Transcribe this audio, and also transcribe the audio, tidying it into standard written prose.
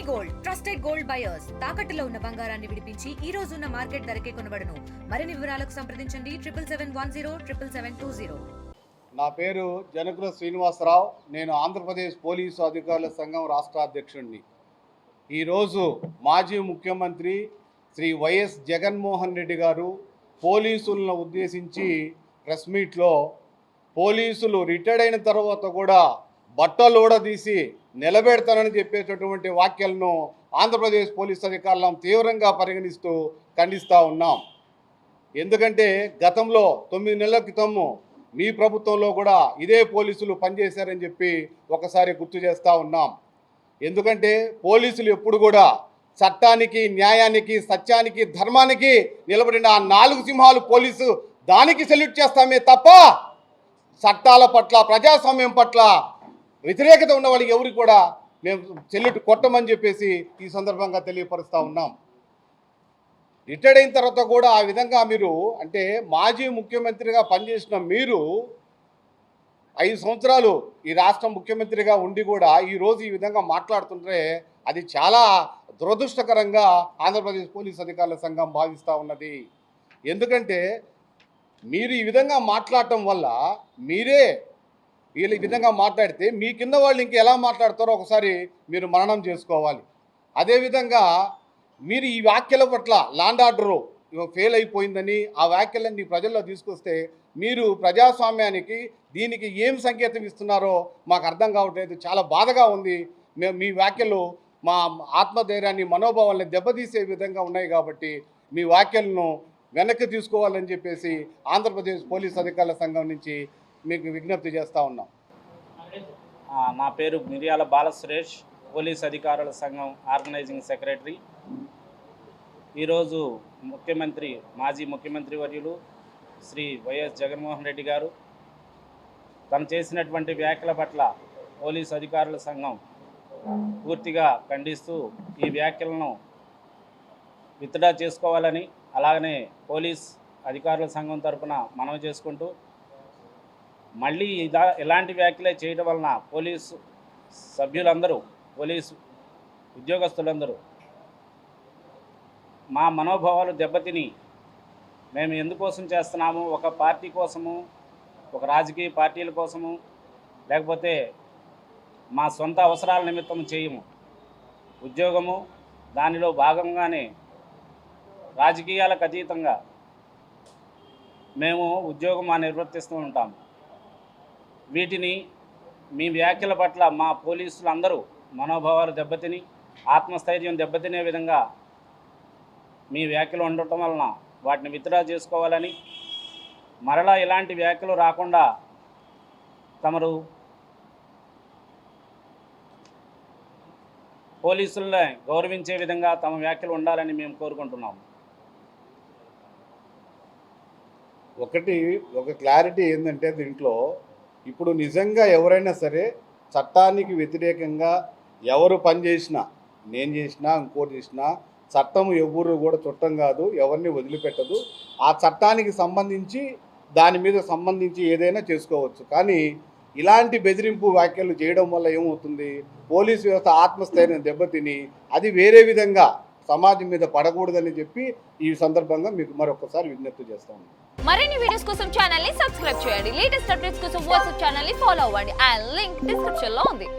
Gold trusted gold buyers తాకట్టులో ఉన్న బంగారాన్ని విడిపించి ఈ రోజు ఉన్న మార్కెట్ ధరకే కొనబడును. మరిన్ని వివరాలకు సంప్రదించండి 7710777020. నా పేరు జనకుల శ్రీనివాసరావు. నేను ఆంధ్రప్రదేశ్ పోలీసు అధికారుల సంఘం రాష్ట్ర అధ్యక్షుడిని. ఈరోజు మాజీ ముఖ్యమంత్రి శ్రీ వైఎస్ జగన్మోహన్ రెడ్డి గారు పోలీసులను ఉద్దేశించి ప్రెస్ మీట్లో పోలీసులు రిటైర్డ్ అయిన తర్వాత కూడా బట్టలు ఊడదీసి నిలబెడతానని చెప్పేటటువంటి వాక్యాలను ఆంధ్రప్రదేశ్ పోలీసు అధికారులను తీవ్రంగా పరిగణిస్తూ ఖండిస్తూ ఉన్నాం. ఎందుకంటే గతంలో 9 నెలల క్రితము మీ ప్రభుత్వంలో కూడా ఇదే పోలీసులు పనిచేశారని చెప్పి ఒకసారి గుర్తు చేస్తూ ఉన్నాం. ఎందుకంటే పోలీసులు ఎప్పుడు కూడా చట్టానికి, న్యాయానికి, సత్యానికి, ధర్మానికి నిలబడిన ఆ 4 సింహాలు పోలీసు దానికి సెల్యూట్ చేస్తామే తప్ప చట్టాల పట్ల, ప్రజాస్వామ్యం పట్ల వ్యతిరేకత ఉన్న వాళ్ళకి ఎవరికి కూడా మేము సెల్యూట్ కొట్టమని చెప్పేసి ఈ సందర్భంగా తెలియపరుస్తూ ఉన్నాం. రిటైర్డ్ అయిన తర్వాత కూడా ఆ విధంగా మీరు అంటే మాజీ ముఖ్యమంత్రిగా పనిచేసిన మీరు 5 సంవత్సరాలు ఈ రాష్ట్ర ముఖ్యమంత్రిగా ఉండి కూడా ఈరోజు ఈ విధంగా మాట్లాడుతుంటే అది చాలా దురదృష్టకరంగా ఆంధ్రప్రదేశ్ పోలీస్ అధికారుల సంఘం భావిస్తూ ఉన్నది. ఎందుకంటే మీరు ఈ విధంగా మాట్లాడటం వల్ల మీరే వీళ్ళు ఈ విధంగా మాట్లాడితే మీ కింద వాళ్ళు ఇంక ఎలా మాట్లాడతారో ఒకసారి మీరు మననం చేసుకోవాలి. అదేవిధంగా మీరు ఈ వ్యాఖ్యల పట్ల లాండ్ ఆర్డరు ఫెయిల్ అయిపోయిందని ఆ వ్యాఖ్యలన్నీ ప్రజల్లో తీసుకొస్తే మీరు ప్రజాస్వామ్యానికి దీనికి ఏం సంకేతం ఇస్తున్నారో మాకు అర్థం కావట్లేదు. చాలా బాధగా ఉంది. మేము మీ వ్యాఖ్యలు మా ఆత్మధైర్యాన్ని, మనోభావాల్ని దెబ్బతీసే విధంగా ఉన్నాయి కాబట్టి మీ వ్యాఖ్యలను వెనక్కి తీసుకోవాలని చెప్పేసి ఆంధ్రప్రదేశ్ పోలీస్ అధికారుల సంఘం నుంచి మీకు విజ్ఞప్తి చేస్తూ ఉన్నాం. నా పేరు మిర్యాల బాలసురేష్, పోలీస్ అధికారుల సంఘం ఆర్గనైజింగ్ సెక్రటరీ. ఈరోజు మాజీ ముఖ్యమంత్రి వర్యులు శ్రీ వైఎస్ జగన్మోహన్ రెడ్డి గారు తను చేసినటువంటి వ్యాఖ్యల పట్ల పోలీస్ అధికారుల సంఘం పూర్తిగా ఖండిస్తూ ఈ వ్యాఖ్యలను విత్డ్రా చేసుకోవాలని, అలాగనే పోలీస్ అధికారుల సంఘం తరఫున మనవి చేసుకుంటూ మళ్ళీ ఇలాంటి వ్యాఖ్యలే చేయడం వలన పోలీసు సభ్యులందరూ, పోలీసు ఉద్యోగస్తులందరూ మా మనోభావాలు దెబ్బతిని మేము ఎందుకోసం చేస్తున్నాము, ఒక పార్టీ కోసము, ఒక రాజకీయ పార్టీల కోసము, లేకపోతే మా సొంత అవసరాల నిమిత్తం చేయము. ఉద్యోగము దానిలో భాగంగానే రాజకీయాలకు అతీతంగా మేము ఉద్యోగం నిర్వర్తిస్తూ ఉంటాము. వీటిని మీ వ్యాఖ్యల పట్ల మా పోలీసులందరూ మనోభావాలు దెబ్బతిని, ఆత్మస్థైర్యం దెబ్బతినే విధంగా మీ వ్యాఖ్యలు ఉండటం వలన వాటిని విత్డ్రా చేసుకోవాలని, మరలా ఇలాంటి వ్యాఖ్యలు రాకుండా తమరు పోలీసుల్ని గౌరవించే విధంగా తమ వ్యాఖ్యలు ఉండాలని మేము కోరుకుంటున్నాము. ఒక క్లారిటీ ఏంటంటే దీంట్లో ఇప్పుడు నిజంగా ఎవరైనా సరే చట్టానికి వ్యతిరేకంగా ఎవరు పనిచేసినా, నేను చేసినా, ఇంకోటి చేసినా, చట్టం ఎవరు కూడా చుట్టం కాదు, ఎవరిని వదిలిపెట్టదు. ఆ చట్టానికి సంబంధించి దాని మీద సంబంధించి ఏదైనా చేసుకోవచ్చు. కానీ ఇలాంటి బెదిరింపు వ్యాఖ్యలు చేయడం వల్ల ఏమవుతుంది, పోలీసు వ్యవస్థ ఆత్మస్థైర్యం దెబ్బతిని అది వేరే విధంగా సమాజం మీద పడకూడదని చెప్పి ఈ సందర్భంగా మీకు మరొకసారి విజ్ఞప్తి చేస్తాను. మరిన్ని వీడియోస్ కోసం ఛానల్ ని సబ్స్క్రైబ్ చేయండి. లేటెస్ట్ అప్డేట్స్ కోసం వాట్సాప్ ఛానల్ ని ఫాలో అవ్వండి. ఆ లింక్ డిస్క్రిప్షన్ లో ఉంది.